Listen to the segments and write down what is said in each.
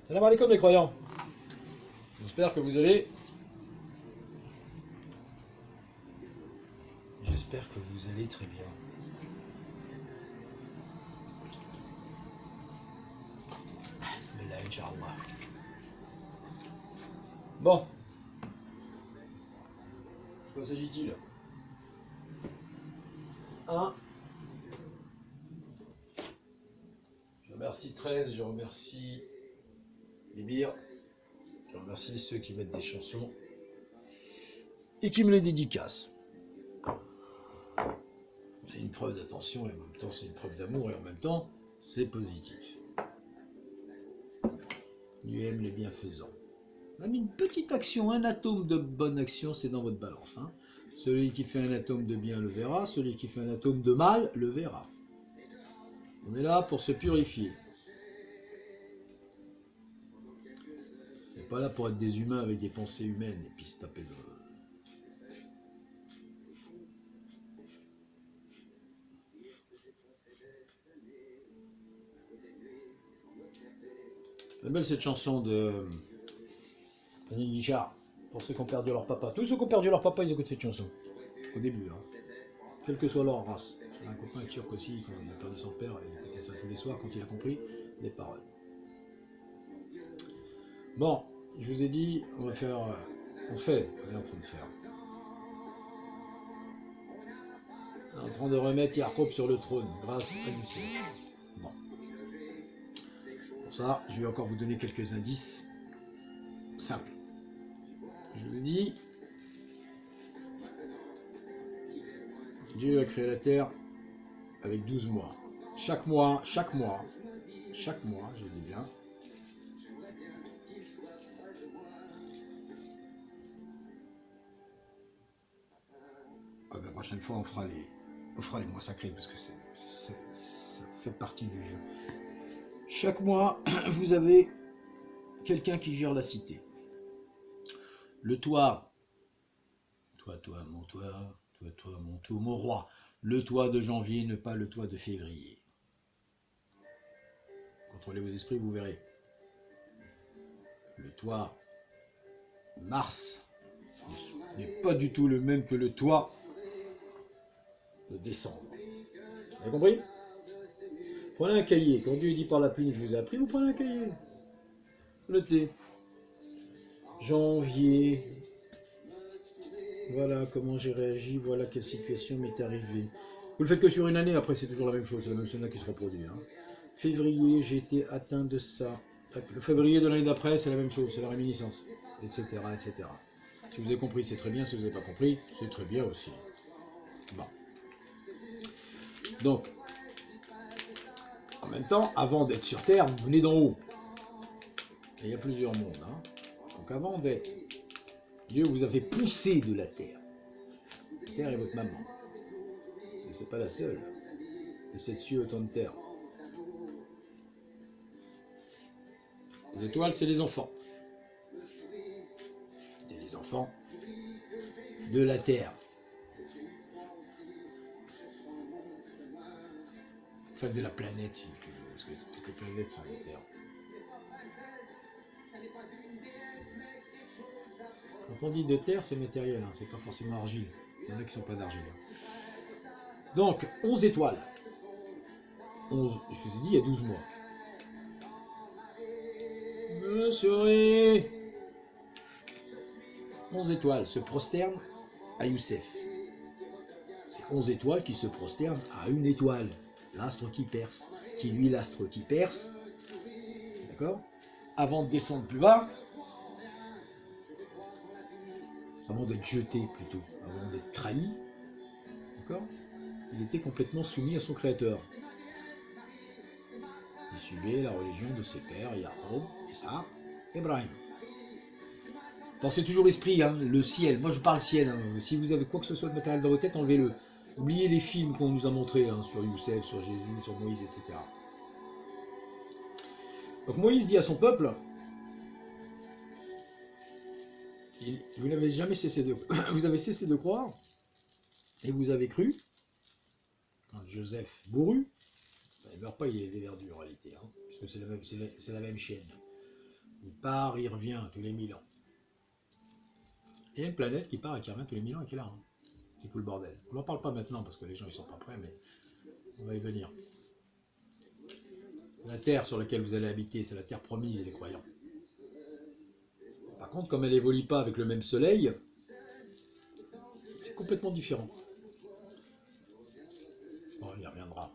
Salam alaikum les croyants. J'espère que vous allez. J'espère que vous allez très bien. Bismillah, Inch'Allah. Bon. De quoi s'agit-il? Je remercie 13, je remercie Bibir, je remercie ceux qui mettent des chansons et qui me les dédicacent. C'est une preuve d'attention et en même temps c'est une preuve d'amour et en même temps c'est positif. Dieu aime les bienfaisants. On a mis une petite action, un atome de bonne action, c'est dans votre balance. Hein. Celui qui fait un atome de bien le verra, celui qui fait un atome de mal le verra. On est là pour se purifier. On n'est pas là pour être des humains avec des pensées humaines et puis se taper de... J'aime bien cette chanson de Daniel Guichard, pour ceux qui ont perdu leur papa. Tous ceux qui ont perdu leur papa, ils écoutent cette chanson. Au début, hein. Quelle que soit leur race. J'ai un copain turc aussi, quand il a perdu son père, il écoutait ça tous les soirs quand il a compris les paroles. Bon, je vous ai dit, on est en train de faire. On est en train de remettre Jacob sur le trône, grâce à Youssef. Bon. Pour ça, je vais encore vous donner quelques indices simples. Je vous ai dit, Dieu a créé la terre avec 12 mois. Chaque mois, je dis bien, la prochaine fois on fera les mois sacrés parce que ça fait partie du jeu. Chaque mois, vous avez quelqu'un qui gère la cité. Le toit, toi, mon toit, toi, mon toit, mon roi. Le toit de janvier, ne pas le toit de février. Contrôlez vos esprits, vous verrez. Le toit mars n'est pas du tout le même que le toit de décembre. Vous avez compris? Prenez un cahier. Quand Dieu dit par la pluie, je vous ai appris, vous prenez un cahier. Notez. Janvier. Voilà comment j'ai réagi, voilà quelle situation m'est arrivée. Vous le faites que sur une année, après c'est toujours la même chose, c'est la même scénario qui se reproduit. Hein. Février, j'ai été atteint de ça. Le février de l'année d'après, c'est la même chose, c'est la réminiscence, etc., etc. Si vous avez compris, c'est très bien. Si vous n'avez pas compris, c'est très bien aussi. Bon. Donc, en même temps, avant d'être sur Terre, vous venez d'en haut. Et il y a plusieurs mondes. Hein. Donc avant d'être, Dieu vous avait poussé de la Terre. La Terre est votre maman. Et c'est pas la seule. Et c'est dessus autant de terre. Les étoiles, c'est les enfants. C'est les enfants de la Terre. Enfin, de la planète, si vous voulez, parce que toutes les planètes sont des terres. Quand on dit de terre, c'est matériel, hein, c'est pas forcément argile. Il y en a qui sont pas d'argile. Donc, 11 étoiles. 11, je vous ai dit, il y a 12 mois. Monsieur, 11 étoiles se prosternent à Youssef. C'est 11 étoiles qui se prosternent à une étoile, l'astre qui perce. Qui lui, l'astre qui perce, d'accord? Avant de descendre plus bas, avant d'être jeté plutôt, avant d'être trahi, d'accord? Il était complètement soumis à son créateur. Il suivait la religion de ses pères, Jacob, Isaac, Ibrahim. Pensez toujours l'esprit, hein, le ciel. Moi je parle ciel. Hein. Si vous avez quoi que ce soit de matériel dans votre tête, enlevez-le. Oubliez les films qu'on nous a montrés hein, sur Youssef, sur Jésus, sur Moïse, etc. Donc Moïse dit à son peuple, vous n'avez jamais cessé de, vous avez cessé de croire et vous avez cru. Quand Joseph mourut, il ne meurt pas, il est verdu en réalité, hein, puisque c'est la même chaîne. Il part, il revient tous les 1000 ans. Et il y a une planète qui part et qui revient tous les 1000 ans et qui est là. Hein. Qui fout le bordel. On n'en parle pas maintenant parce que les gens ils sont pas prêts, mais on va y venir. La terre sur laquelle vous allez habiter, c'est la terre promise et les croyants. Par contre, comme elle n'évolue pas avec le même soleil, c'est complètement différent. Bon, on y reviendra.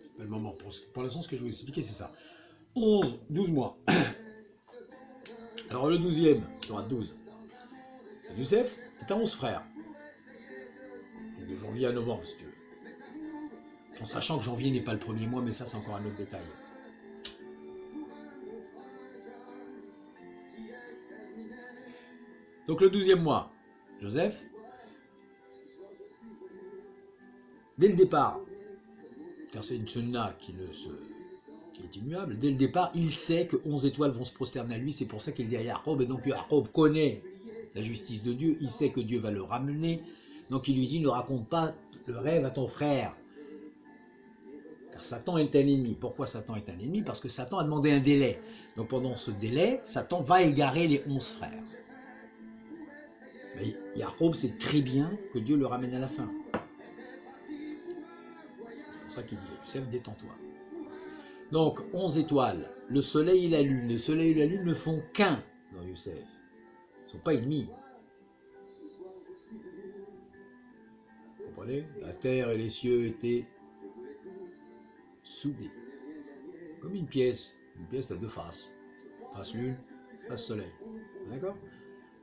C'est pas le moment. Pour l'instant, ce que je vais vous expliquer, c'est ça. 12 mois. Alors le 12e sera 12. C'est Youssef, et t'as 11 frères. Donc, de janvier à novembre, si tu veux. En sachant que janvier n'est pas le premier mois, mais ça, c'est encore un autre détail. Donc le 12e mois, Joseph, dès le départ, car c'est une sunna qui est immuable, dès le départ, il sait que 11 étoiles vont se prosterner à lui, c'est pour ça qu'il dit à Jacob, et donc Jacob connaît la justice de Dieu, il sait que Dieu va le ramener, donc il lui dit, ne raconte pas le rêve à ton frère, car Satan est un ennemi. Pourquoi Satan est un ennemi? Parce que Satan a demandé un délai, donc pendant ce délai, Satan va égarer les 11 frères. Mais Jacob sait très bien que Dieu le ramène à la fin. C'est pour ça qu'il dit, Youssef, détends-toi. Donc, 11 étoiles, le soleil et la lune. Le soleil et la lune ne font qu'un dans Youssef. Ils ne sont pas ennemis. Vous comprenez? La terre et les cieux étaient soudés. Comme une pièce. Une pièce, t'as deux faces. Face lune, face soleil. D'accord?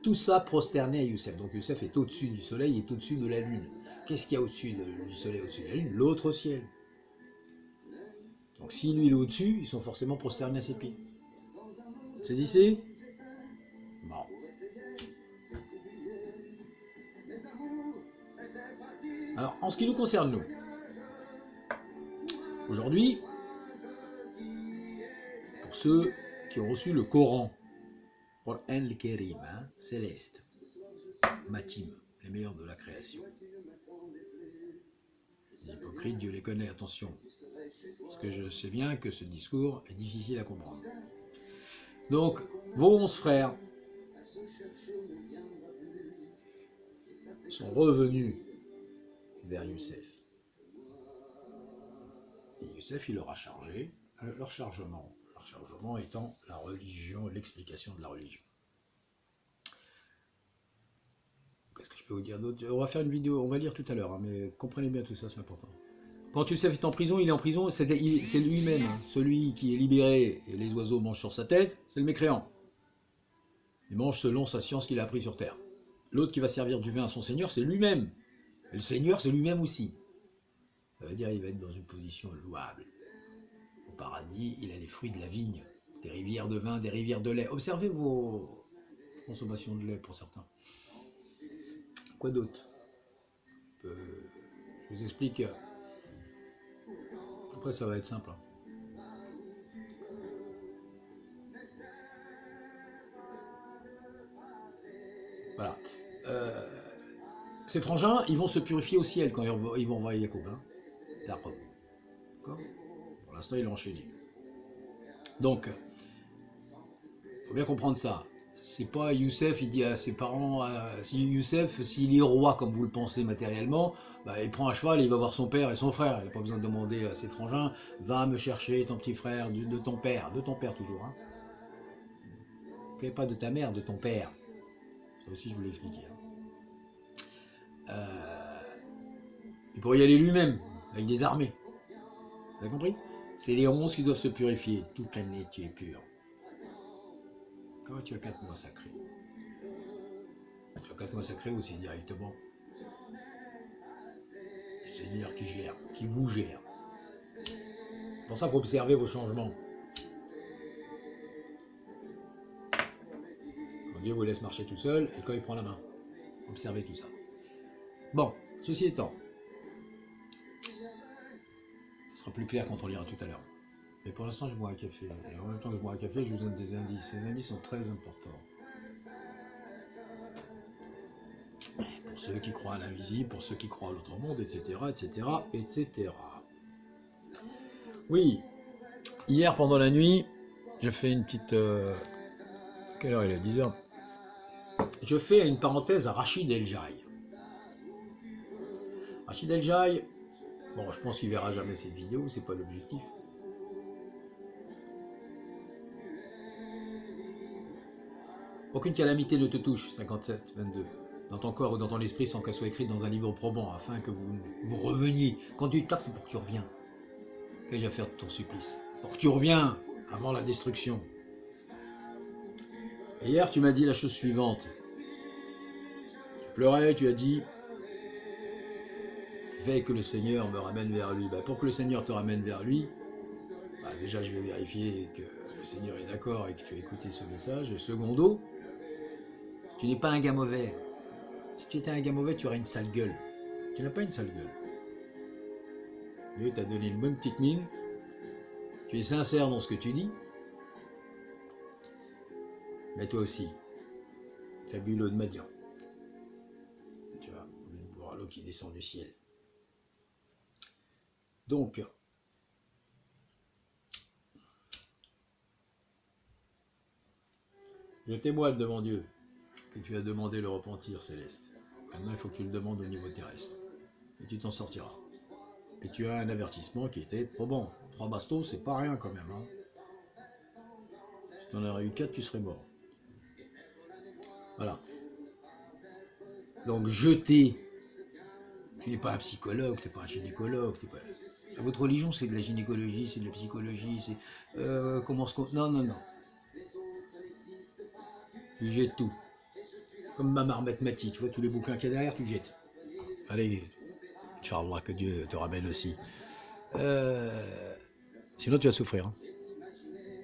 Tout ça prosterné à Youssef. Donc Youssef est au-dessus du soleil, est au-dessus de la lune. Qu'est-ce qu'il y a au-dessus du soleil, au-dessus de la lune? L'autre ciel. Donc si lui il est au-dessus, ils sont forcément prosternés à ses pieds. C'est ici? Bon. Alors, en ce qui nous concerne, nous, aujourd'hui, pour ceux qui ont reçu le Coran, Qur'an al-Karim, hein, céleste, Matim, les meilleurs de la création. Les hypocrites, Dieu les connaît, attention. Parce que je sais bien que ce discours est difficile à comprendre. Donc, vos 11 frères sont revenus vers Youssef. Et Youssef, il leur a chargé leur chargement. Leur chargement étant la religion, l'explication de la religion. Qu'est-ce que je peux vous dire d'autre? On va faire une vidéo, on va lire tout à l'heure, hein, mais comprenez bien tout ça, c'est important. Quand Youssef est en prison, il est en prison, c'est lui-même, hein, celui qui est libéré et les oiseaux mangent sur sa tête, c'est le mécréant. Il mange selon sa science qu'il a appris sur terre. L'autre qui va servir du vin à son seigneur, c'est lui-même. Et le seigneur, c'est lui-même aussi. Ça veut dire qu'il va être dans une position louable. Au paradis, il a les fruits de la vigne, des rivières de vin, des rivières de lait. Observez vos consommations de lait pour certains. Quoi d'autre? Je vous explique. Après, ça va être simple. Voilà. Ces frangins, ils vont se purifier au ciel quand ils vont voir Jacob. Hein. D'accord. Pour l'instant, il est enchaîné. Donc, il faut bien comprendre ça. C'est pas Youssef, il dit à ses parents, si Youssef, s'il est roi comme vous le pensez matériellement, bah, il prend un cheval et il va voir son père et son frère. Il n'a pas besoin de demander à ses frangins, va me chercher ton petit frère de ton père toujours. Hein. Okay, pas de ta mère, de ton père. Ça aussi, je vous l'ai expliqué. Hein. Il pourrait y aller lui-même, avec des armées. Vous avez compris? C'est les 11 qui doivent se purifier. Toute l'année, tu es pur. Quand tu as 4 mois sacrés. Tu as 4 mois sacrés ou c'est directement le Seigneur qui gère, qui vous gère. Pour ça, il faut observer vos changements. Quand Dieu vous laisse marcher tout seul et quand il prend la main. Observez tout ça. Bon, ceci étant, ce sera plus clair quand on lira tout à l'heure. Mais pour l'instant, je bois un café. Et en même temps que je bois un café, je vous donne des indices. Ces indices sont très importants. Pour ceux qui croient à l'invisible, pour ceux qui croient à l'autre monde, etc., etc., etc. Oui, hier pendant la nuit, j'ai fait une petite Quelle heure il est? 10h. Je fais une parenthèse à Rachid El Jaï. Rachid El Jaï, bon, je pense qu'il verra jamais cette vidéo, c'est pas l'objectif. Aucune calamité ne te touche, 57, 22, dans ton corps ou dans ton esprit sans qu'elle soit écrite dans un livre probant, afin que vous reveniez. Quand tu tapes, c'est pour que tu reviens. Qu'ai-je à faire de ton supplice? Pour que tu reviens avant la destruction. Et hier, tu m'as dit la chose suivante. Tu pleurais, tu as dit, fais que le Seigneur me ramène vers lui. Pour que le Seigneur te ramène vers lui, déjà je vais vérifier que le Seigneur est d'accord et que tu as écouté ce message. Et secondo, tu n'es pas un gars mauvais. Si tu étais un gars mauvais, tu aurais une sale gueule. Tu n'as pas une sale gueule. Dieu t'a donné une bonne petite mine. Tu es sincère dans ce que tu dis. Mais toi aussi, tu as bu l'eau de Madian. Tu vois, boire l'eau qui descend du ciel. Donc, je témoigne devant Dieu que tu as demandé le repentir céleste. Maintenant, il faut que tu le demandes au niveau terrestre. Et tu t'en sortiras. Et tu as un avertissement qui était probant. 3 bastos, c'est pas rien quand même. Hein. Si tu en aurais eu 4, tu serais mort. Voilà. Donc, jeter. Tu n'es pas un psychologue, tu n'es pas un gynécologue. Votre religion, c'est de la gynécologie, c'est de la psychologie, c'est... comment se... Non, non, non. Tu jettes tout. Comme ma marmette Mati, tu vois, tous les bouquins qu'il y a derrière, tu jettes. Allez, Inch'Allah, que Dieu te ramène aussi. Sinon, tu vas souffrir. Hein.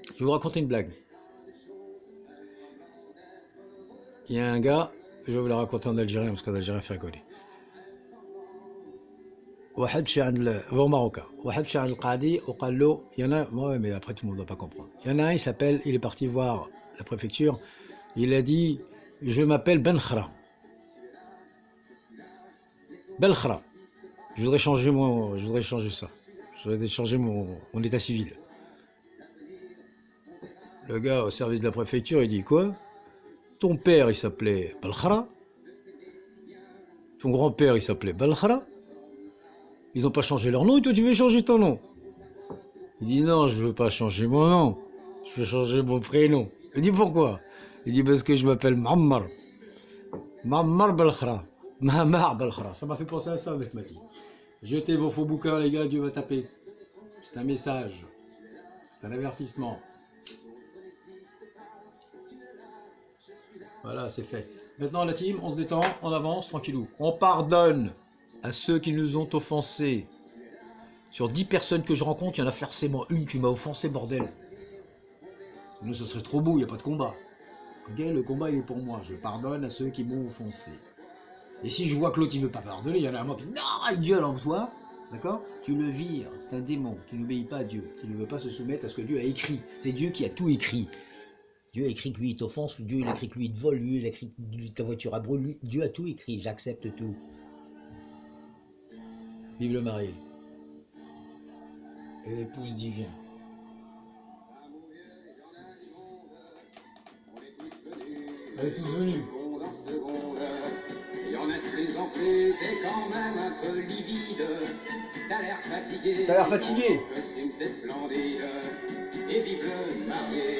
Je vais vous raconter une blague. Il y a un gars, je vais vous la raconter en algérien, parce qu'en algérien, fait rigoler. واحد مشى عند هو marocain. واحد مشى عند القاضي وقال له il y en a ouais, mais après tout le monde ne va pas comprendre. Il y en a un, il est parti voir la préfecture. Il a dit je m'appelle Ben Khra. Ben Khra. Je voudrais changer ça. Je voudrais changer mon état civil. Le gars au service de la préfecture, il dit quoi? Ton père, il s'appelait Balkhra. Ton grand-père, il s'appelait Balkhra. Ils n'ont pas changé leur nom et toi tu veux changer ton nom. Il dit non, je veux pas changer mon nom. Je veux changer mon prénom. Il dit pourquoi? Il dit parce que je m'appelle Ma'ammar. Ma'ammar Balkhra. Ma'ammar Balkhra. Ça m'a fait penser à ça, avec Mati. Jetez vos faux bouquins, les gars, Dieu va taper. C'est un message. C'est un avertissement. Voilà, c'est fait. Maintenant, la team, on se détend, on avance, tranquillou. On pardonne à ceux qui nous ont offensés. Sur 10 personnes que je rencontre, il y en a forcément une qui m'a offensé, bordel. Nous, ce serait trop beau, il n'y a pas de combat. Ok, le combat, il est pour moi. Je pardonne à ceux qui m'ont offensé. Et si je vois que l'autre, il ne veut pas pardonner, il y en a un moi qui dit, non, il gueule en toi. D'accord? Tu le vires. C'est un démon qui n'obéit pas à Dieu, qui ne veut pas se soumettre à ce que Dieu a écrit. C'est Dieu qui a tout écrit. Dieu a écrit que lui, il t'offense. Dieu, il a écrit que lui, il te vole. Lui, il a écrit que ta voiture a brûlé. Dieu a tout écrit. J'accepte tout. Vive le mari. Et l'épouse divine. Elle est tous venue. Il y en a de plus en plus, t'es quand même un peu livide. T'as l'air fatigué. Costume t'es splendide. Et vive le marié.